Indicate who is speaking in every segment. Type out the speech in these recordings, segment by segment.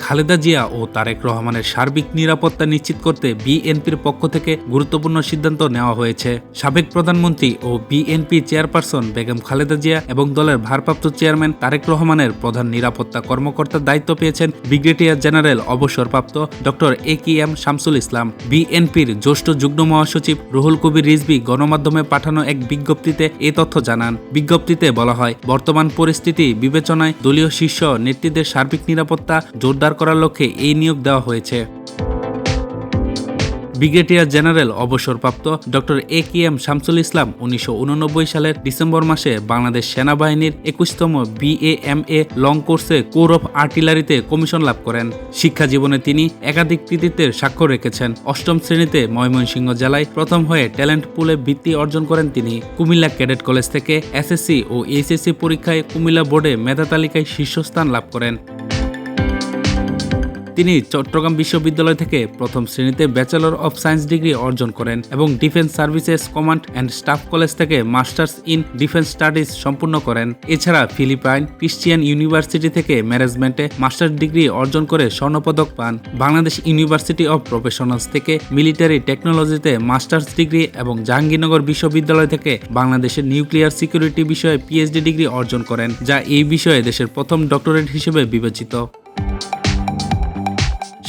Speaker 1: খালেদা জিয়া ও তারেক রহমানের সার্বিক নিরাপত্তা নিশ্চিত করতে বিএনপির পক্ষ থেকে গুরুত্বপূর্ণ সিদ্ধান্ত নেওয়া হয়েছে। সাবেক প্রধানমন্ত্রী ও বিএনপি চেয়ারপারসন বেগম খালেদা জিয়া এবং দলের ভারপ্রাপ্ত চেয়ারম্যান তারেক রহমানের প্রধান নিরাপত্তা কর্মকর্তার দায়িত্ব পেয়েছেন ব্রিগেডিয়ার জেনারেল অবসরপ্রাপ্ত ডক্টর এ.কে.এম. শামসুল ইসলাম। বিএনপির জ্যেষ্ঠ যুগ্ম মহাসচিব রুহুল কবির রিজভী গণমাধ্যমে পাঠানো এক বিজ্ঞপ্তিতে এ তথ্য জানান। বিজ্ঞপ্তিতে বলা হয়, বর্তমান পরিস্থিতি বিবেচনায় দলীয় শীর্ষ নেতৃত্বের সার্বিক নিরাপত্তা জোরদার করার লক্ষ্যে এই নিয়োগ দেওয়া হয়েছে। ব্রিগেডিয়ার জেনারেল অবসরপ্রাপ্ত ডক্টর এ.কে.এম. শামসুল ইসলাম 1989 সালের ডিসেম্বর মাসে বাংলাদেশ সেনাবাহিনীর 21তম BAMA লং কোর্সে কোর অফ আর্টিলারিতে কমিশন লাভ করেন। শিক্ষা জীবনে তিনি একাধিক কৃতিত্বের স্বাক্ষর রেখেছেন। 8ম শ্রেণীতে ময়মনসিংহ জেলায় প্রথম হয়ে ট্যালেন্ট পুলে বৃত্তি অর্জন করেন তিনি। কুমিল্লা ক্যাডেট কলেজ থেকে SSC ও HSC পরীক্ষায় কুমিল্লা বোর্ডে মেধা তালিকায় শীর্ষস্থান লাভ করেন। তিনি চট্টগ্রাম বিশ্ববিদ্যালয় থেকে প্রথম শ্রেণীতে ব্যাচেলর অফ সায়েন্স ডিগ্রি অর্জন করেন এবং defence services command and staff college থেকে মাস্টার্স ইন ডিফেন্স স্টাডিজ সম্পূর্ণ করেন। এছাড়া ফিলিপাইন ক্রিশ্চিয়ান ইউনিভার্সিটি থেকে ম্যানেজমেন্টে মাস্টার্স ডিগ্রি অর্জন করে স্বর্ণপদক পান। বাংলাদেশ ইউনিভার্সিটি অব প্রফেশনালস থেকে মিলিটারি টেকনোলজিতে মাস্টার্স ডিগ্রি এবং জাহাঙ্গীরনগর বিশ্ববিদ্যালয় থেকে বাংলাদেশের নিউক্লিয়ার সিকিউরিটি বিষয়ে PhD ডিগ্রি অর্জন করেন, যা এই বিষয়ে দেশের প্রথম ডক্টরেট হিসেবে বিবেচিত।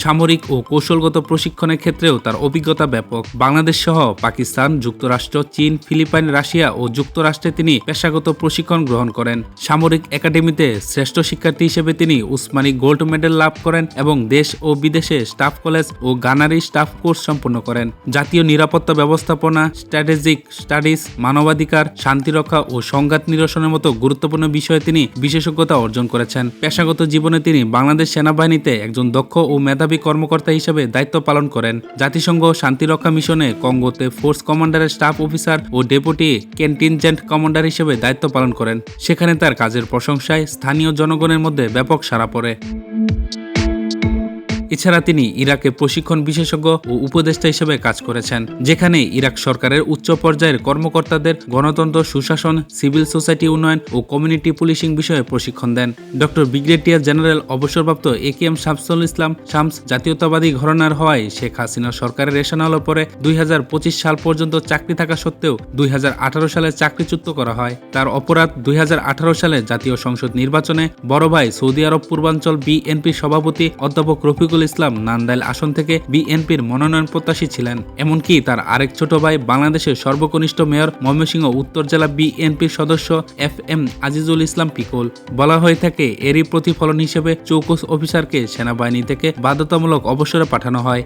Speaker 1: সামরিক ও কৌশলগত প্রশিক্ষণের ক্ষেত্রেও তার অভিজ্ঞতা ব্যাপক। বাংলাদেশ সহ পাকিস্তান, যুক্তরাষ্ট্র, চীন, ফিলিপাইন, রাশিয়া ও যুক্তরাষ্ট্রে তিনি পেশাগত প্রশিক্ষণ গ্রহণ করেন। সামরিক একাডেমিতে শ্রেষ্ঠ শিক্ষার্থী হিসেবে তিনি উসমানী গোল্ড মেডেল লাভ করেন এবং দেশ ও বিদেশে স্টাফ কলেজ ও গানারি স্টাফ কোর্স সম্পন্ন করেন। জাতীয় নিরাপত্তা ব্যবস্থাপনা, স্ট্র্যাটেজিক স্টাডিজ, মানবাধিকার, শান্তিরক্ষা ও সংঘাত নিরসনের মতো গুরুত্বপূর্ণ বিষয়ে তিনি বিশেষজ্ঞতা অর্জন করেছেন। পেশাগত জীবনে তিনি বাংলাদেশ সেনাবাহিনীতে একজন দক্ষ ও মেধাবী কর্মকর্তা হিসেবে দায়িত্ব পালন করেন। জাতিসংঘ শান্তিরক্ষা মিশনে কঙ্গোতে ফোর্স কমান্ডারের স্টাফ অফিসার ও ডেপুটি কন্টিনজেন্ট কমান্ডার হিসেবে দায়িত্ব পালন করেন। সেখানে তার কাজের প্রশংসায় স্থানীয় জনগণের মধ্যে ব্যাপক সাড়া পড়ে। এছাড়া তিনি ইরাকে প্রশিক্ষণ বিশেষজ্ঞ ও উপদেষ্টা হিসেবে কাজ করেছেন, যেখানে ইরাক সরকারের উচ্চ পর্যায়ের কর্মকর্তাদের গণতন্ত্র, সুশাসন, সিভিল সোসাইটি উন্নয়ন ও কমিউনিটি পুলিশিং বিষয়ে প্রশিক্ষণ দেন। ডক্টর ব্রিগেডিয়ার জেনারেল অবসরপ্রাপ্ত এ.কে.এম. শামসুল ইসলাম শামস জাতীয়তাবাদী ঘরানার হওয়ায় শেখ হাসিনা সরকারের রেশনালো পরে 2025 সাল পর্যন্ত চাকরি থাকা সত্ত্বেও 2018 সালে চাকরিচ্যুত করা হয়। তার অপরাধ, 2018 সালে জাতীয় সংসদ নির্বাচনে বড় ভাই সৌদি আরব পূর্বাঞ্চল বিএনপির সভাপতি অধ্যাপক রফিকুল ইসলাম নান্দাইল আসন থেকে বিএনপির মনোনয়ন প্রত্যাশী ছিলেন। এমনকি তার আরেক ছোট ভাই বাংলাদেশের সর্বকনিষ্ঠ মেয়র ময়মনসিংহ উত্তর জেলা বিএনপির সদস্য FM আজিজুল ইসলাম পিকুল। বলা হয়ে থাকে, এরই প্রতিফলন হিসেবে চৌকস অফিসারকে সেনাবাহিনী থেকে বাধ্যতামূলক অবসরে পাঠানো হয়।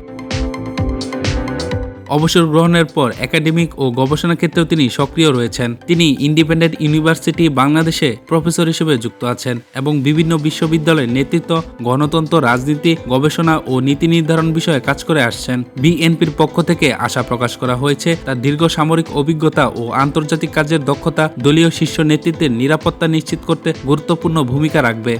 Speaker 1: অবসর গ্রহণের পর একাডেমিক ও গবেষণা ক্ষেত্রেও তিনি সক্রিয় রয়েছেন। তিনি ইন্ডিপেন্ডেন্ট ইউনিভার্সিটি বাংলাদেশে প্রফেসর হিসেবে যুক্ত আছেন এবং বিভিন্ন বিশ্ববিদ্যালয়ের নেতৃত্ব, গণতন্ত্র, রাজনীতি, গবেষণা ও নীতি নির্ধারণ বিষয়ে কাজ করে আসছেন। বিএনপির পক্ষ থেকে আশা প্রকাশ করা হয়েছে, তার দীর্ঘ সামরিক অভিজ্ঞতা ও আন্তর্জাতিক কাজের দক্ষতা দলীয় শীর্ষ নেতৃত্বের নিরাপত্তা নিশ্চিত করতে গুরুত্বপূর্ণ ভূমিকা রাখবে।